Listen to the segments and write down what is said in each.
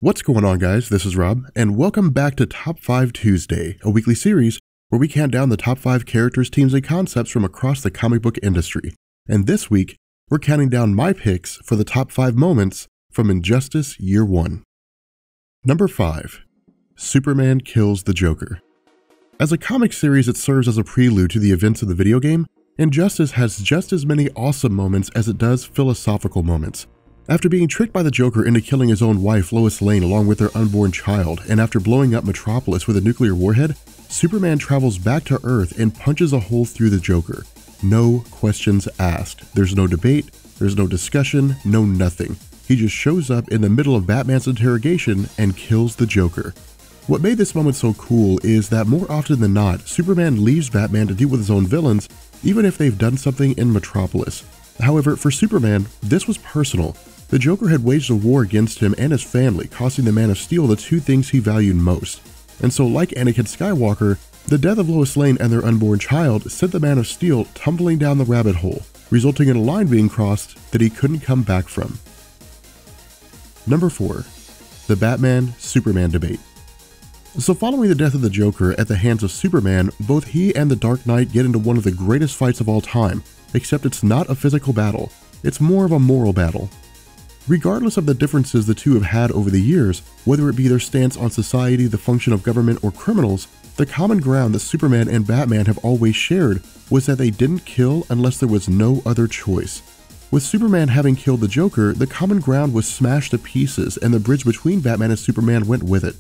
What's going on, guys? This is Rob, and welcome back to Top 5 Tuesday, a weekly series where we count down the top 5 characters, teams, and concepts from across the comic book industry. And this week, we're counting down my picks for the top 5 moments from Injustice Year 1. Number 5. Superman kills the Joker. As a comic series, it serves as a prelude to the events of the video game. Injustice has just as many awesome moments as it does philosophical moments. After being tricked by the Joker into killing his own wife, Lois Lane, along with their unborn child, and after blowing up Metropolis with a nuclear warhead, Superman travels back to Earth and punches a hole through the Joker. No questions asked. There's no debate, there's no discussion, no nothing. He just shows up in the middle of Batman's interrogation and kills the Joker. What made this moment so cool is that more often than not, Superman leaves Batman to deal with his own villains, even if they've done something in Metropolis. However, for Superman, this was personal. The Joker had waged a war against him and his family, costing the Man of Steel the two things he valued most. And so, like Anakin Skywalker, the death of Lois Lane and their unborn child sent the Man of Steel tumbling down the rabbit hole, resulting in a line being crossed that he couldn't come back from. Number 4. The Batman-Superman debate. So following the death of the Joker at the hands of Superman, both he and the Dark Knight get into one of the greatest fights of all time, except it's not a physical battle, it's more of a moral battle. Regardless of the differences the two have had over the years, whether it be their stance on society, the function of government, or criminals, the common ground that Superman and Batman have always shared was that they didn't kill unless there was no other choice. With Superman having killed the Joker, the common ground was smashed to pieces and the bridge between Batman and Superman went with it.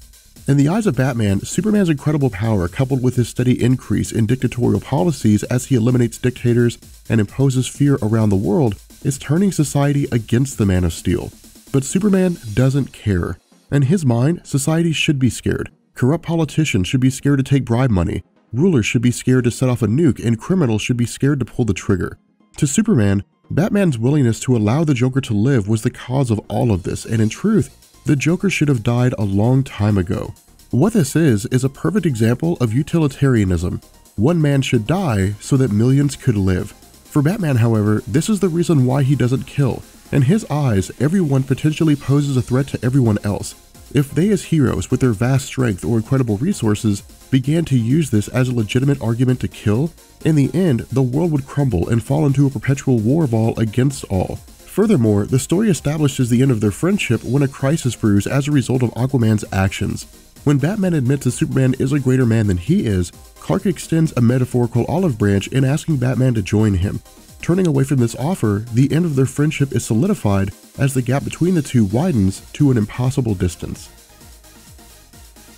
In the eyes of Batman, Superman's incredible power, coupled with his steady increase in dictatorial policies as he eliminates dictators and imposes fear around the world, is turning society against the Man of Steel. But Superman doesn't care. In his mind, society should be scared. Corrupt politicians should be scared to take bribe money, rulers should be scared to set off a nuke, and criminals should be scared to pull the trigger. To Superman, Batman's willingness to allow the Joker to live was the cause of all of this, and in truth, the Joker should have died a long time ago. What this is a perfect example of utilitarianism. One man should die so that millions could live. For Batman, however, this is the reason why he doesn't kill. In his eyes, everyone potentially poses a threat to everyone else. If they as heroes with their vast strength or incredible resources began to use this as a legitimate argument to kill, in the end, the world would crumble and fall into a perpetual war of all against all. Furthermore, the story establishes the end of their friendship when a crisis brews as a result of Aquaman's actions. When Batman admits that Superman is a greater man than he is, Clark extends a metaphorical olive branch in asking Batman to join him. Turning away from this offer, the end of their friendship is solidified as the gap between the two widens to an impossible distance.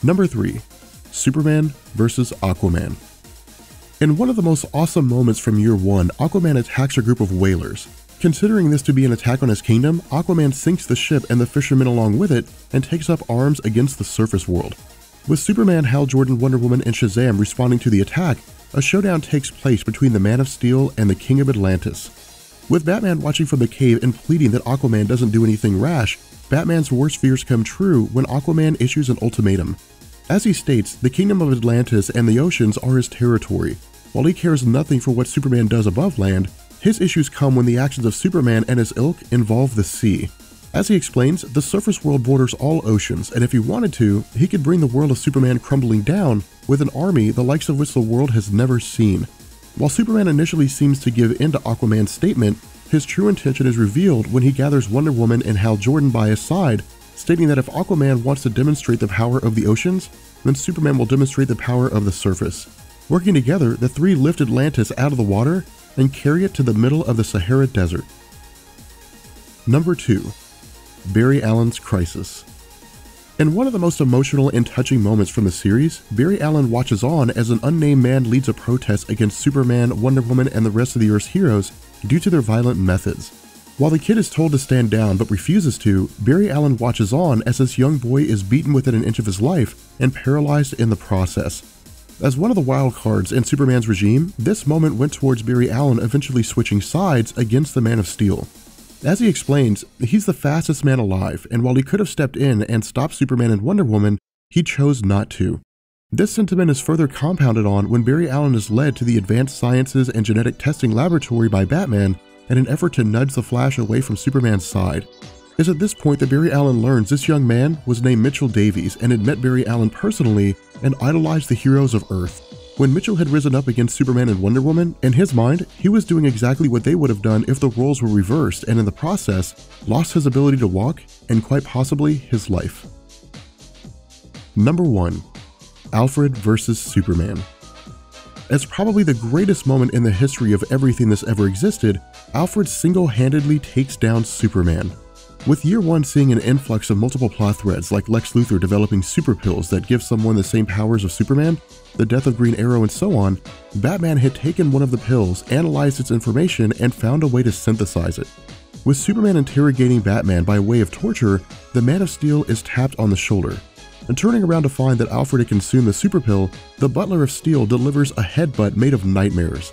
Number 3. Superman vs. Aquaman. In one of the most awesome moments from Year 1, Aquaman attacks a group of whalers. Considering this to be an attack on his kingdom, Aquaman sinks the ship and the fishermen along with it and takes up arms against the surface world. With Superman, Hal Jordan, Wonder Woman, and Shazam responding to the attack, a showdown takes place between the Man of Steel and the King of Atlantis. With Batman watching from the cave and pleading that Aquaman doesn't do anything rash, Batman's worst fears come true when Aquaman issues an ultimatum. As he states, the Kingdom of Atlantis and the oceans are his territory. While he cares nothing for what Superman does above land, his issues come when the actions of Superman and his ilk involve the sea. As he explains, the surface world borders all oceans, and if he wanted to, he could bring the world of Superman crumbling down with an army the likes of which the world has never seen. While Superman initially seems to give in to Aquaman's statement, his true intention is revealed when he gathers Wonder Woman and Hal Jordan by his side, stating that if Aquaman wants to demonstrate the power of the oceans, then Superman will demonstrate the power of the surface. Working together, the three lift Atlantis out of the water and carry it to the middle of the Sahara Desert. Number 2. Barry Allen's Crisis. In one of the most emotional and touching moments from the series, Barry Allen watches on as an unnamed man leads a protest against Superman, Wonder Woman, and the rest of the Earth's heroes due to their violent methods. While the kid is told to stand down but refuses to, Barry Allen watches on as this young boy is beaten within an inch of his life and paralyzed in the process. As one of the wild cards in Superman's regime, this moment went towards Barry Allen eventually switching sides against the Man of Steel. As he explains, he's the fastest man alive, and while he could have stepped in and stopped Superman and Wonder Woman, he chose not to. This sentiment is further compounded on when Barry Allen is led to the Advanced Sciences and Genetic Testing Laboratory by Batman in an effort to nudge the Flash away from Superman's side. It's at this point that Barry Allen learns this young man was named Mitchell Davies and had met Barry Allen personally and idolized the heroes of Earth. When Mitchell had risen up against Superman and Wonder Woman, in his mind, he was doing exactly what they would have done if the roles were reversed, and in the process, lost his ability to walk and quite possibly his life. Number 1. Alfred vs. Superman. As probably the greatest moment in the history of everything that's ever existed, Alfred single-handedly takes down Superman. With Year 1 seeing an influx of multiple plot threads like Lex Luthor developing super pills that give someone the same powers of Superman, the death of Green Arrow and so on, Batman had taken one of the pills, analyzed its information, and found a way to synthesize it. With Superman interrogating Batman by way of torture, the Man of Steel is tapped on the shoulder. And turning around to find that Alfred had consumed the super pill, the Butler of Steel delivers a headbutt made of nightmares.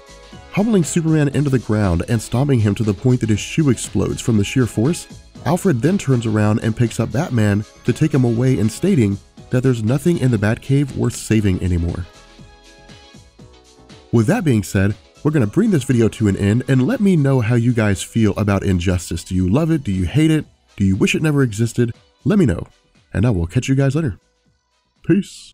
Pummeling Superman into the ground and stomping him to the point that his shoe explodes from the sheer force, Alfred then turns around and picks up Batman to take him away and stating that there's nothing in the Batcave worth saving anymore. With that being said, we're going to bring this video to an end and let me know how you guys feel about Injustice. Do you love it? Do you hate it? Do you wish it never existed? Let me know, and I will catch you guys later. Peace.